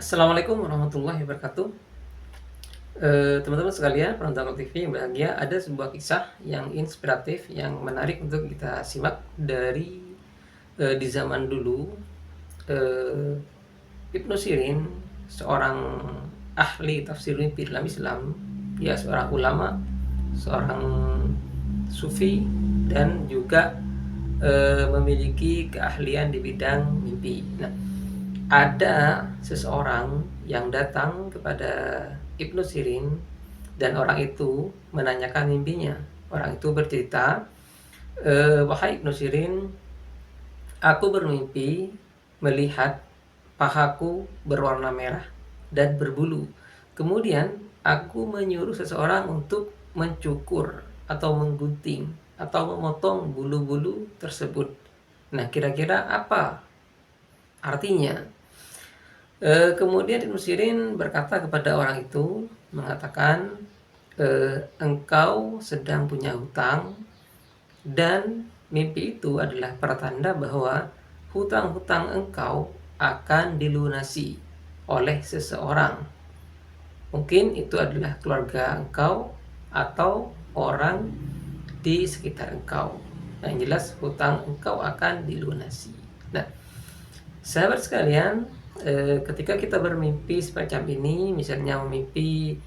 Assalamualaikum warahmatullahi wabarakatuh. Teman-teman sekalian, penonton TV yang bahagia, ada sebuah kisah yang inspiratif, yang menarik untuk kita simak dari di zaman dulu. eh, Ibnu Sirin, seorang ahli tafsir mimpi dalam Islam, dia seorang ulama, seorang sufi, dan juga memiliki keahlian di bidang mimpi. Nah, ada seseorang yang datang kepada Ibnu Sirin dan orang itu menanyakan mimpinya. Orang itu bercerita, "Wahai Ibnu Sirin, aku bermimpi melihat pahaku berwarna merah dan berbulu. Kemudian aku menyuruh seseorang untuk mencukur atau menggunting atau memotong bulu-bulu tersebut. Nah, kira-kira apa artinya?" Kemudian Ibnu Sirin berkata kepada orang itu, mengatakan, "Engkau sedang punya hutang dan mimpi itu adalah pertanda bahwa hutang-hutang engkau akan dilunasi oleh seseorang. Mungkin itu adalah keluarga engkau atau orang di sekitar engkau. Yang jelas hutang engkau akan dilunasi." Nah, sahabat sekalian, ketika kita bermimpi semacam ini, misalnya mimpi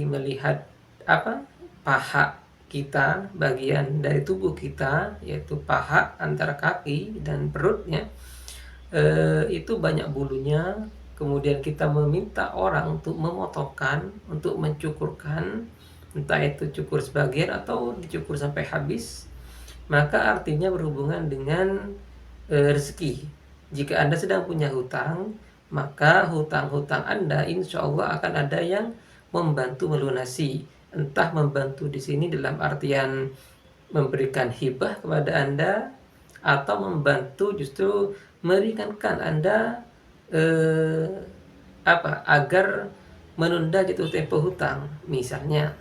melihat apa? Paha kita, bagian dari tubuh kita, yaitu paha antara kaki dan perutnya, itu banyak bulunya. Kemudian kita meminta orang untuk memotongkan, untuk mencukurkan, entah itu cukur sebagian atau dicukur sampai habis, maka artinya berhubungan dengan rezeki. Jika Anda sedang punya hutang, maka hutang-hutang Anda insya Allah akan ada yang membantu melunasi. Entah membantu di sini dalam artian memberikan hibah kepada Anda, atau membantu justru meringankan Anda eh, agar menunda jatuh tempo hutang. Misalnya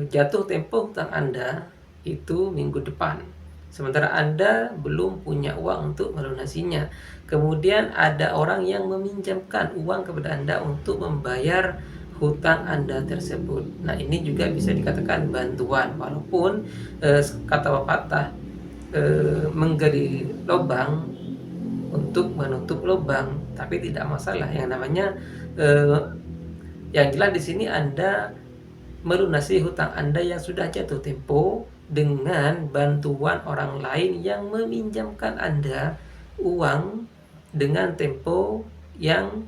jatuh tempo hutang Anda itu minggu depan, sementara Anda belum punya uang untuk melunasinya. Kemudian ada orang yang meminjamkan uang kepada Anda untuk membayar hutang Anda tersebut. Nah, ini juga bisa dikatakan bantuan, walaupun kata pepatah, menggali lubang untuk menutup lubang, tapi tidak masalah. Yang namanya eh, yang jelas di sini Anda melunasi hutang Anda yang sudah jatuh tempo dengan bantuan orang lain yang meminjamkan Anda uang dengan tempo yang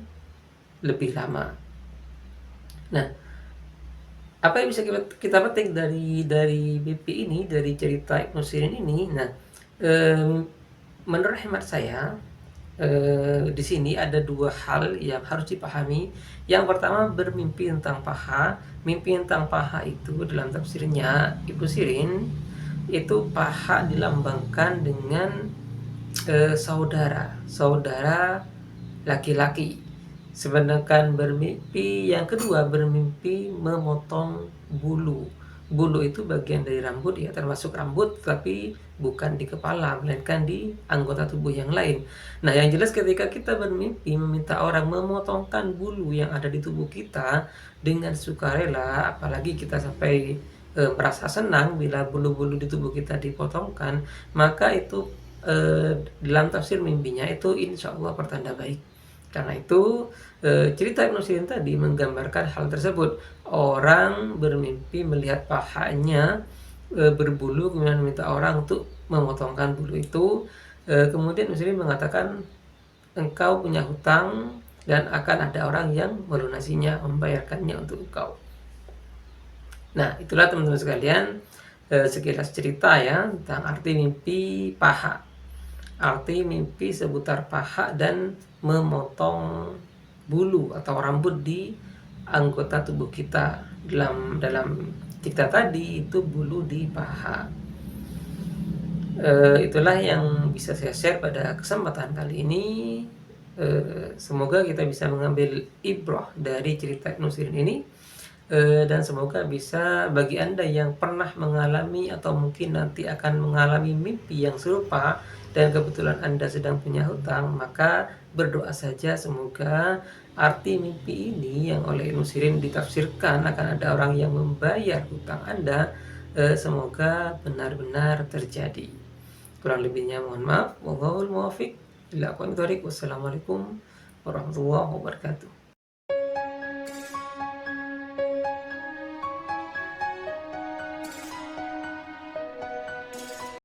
lebih lama. Nah, apa yang bisa kita petik dari BP ini, dari cerita Ibnu Sirin ini? Nah, menurut hemat saya, di sini ada dua hal yang harus dipahami. Yang pertama, bermimpi tentang paha. Mimpi tentang paha itu dalam tafsirnya Ibnu Sirin, itu paha dilambangkan dengan saudara laki-laki. Sedangkan bermimpi yang kedua, bermimpi memotong bulu. Bulu itu bagian dari rambut ya, termasuk rambut, tapi bukan di kepala, melainkan di anggota tubuh yang lain. Nah, yang jelas ketika kita bermimpi meminta orang memotongkan bulu yang ada di tubuh kita dengan sukarela, apalagi kita sampai merasa senang bila bulu-bulu di tubuh kita dipotongkan, maka itu dalam tafsir mimpinya itu insya Allah pertanda baik. Karena itu cerita Ibnu Sirin tadi menggambarkan hal tersebut. Orang bermimpi melihat pahanya berbulu, kemudian meminta orang untuk memotongkan bulu itu. Kemudian Ibnu Sirin mengatakan, engkau punya hutang dan akan ada orang yang melunasinya, membayarkannya untuk engkau. Nah, itulah teman-teman sekalian sekilas cerita ya tentang arti mimpi paha. Arti mimpi seputar paha dan memotong bulu atau rambut di anggota tubuh kita. Dalam cerita tadi itu bulu di paha. Itulah yang bisa saya share pada kesempatan kali ini. Semoga kita bisa mengambil ibrah dari cerita Ibnu Sirin ini, Dan semoga bisa bagi Anda yang pernah mengalami atau mungkin nanti akan mengalami mimpi yang serupa dan kebetulan Anda sedang punya hutang, maka berdoa saja semoga arti mimpi ini yang oleh Ibnu Sirin ditafsirkan akan ada orang yang membayar hutang Anda, semoga benar-benar terjadi. Kurang lebihnya mohon maaf. Wallahul muwaffiq ila aqwamit thoriq. Wassalamualaikum warahmatullahi wabarakatuh.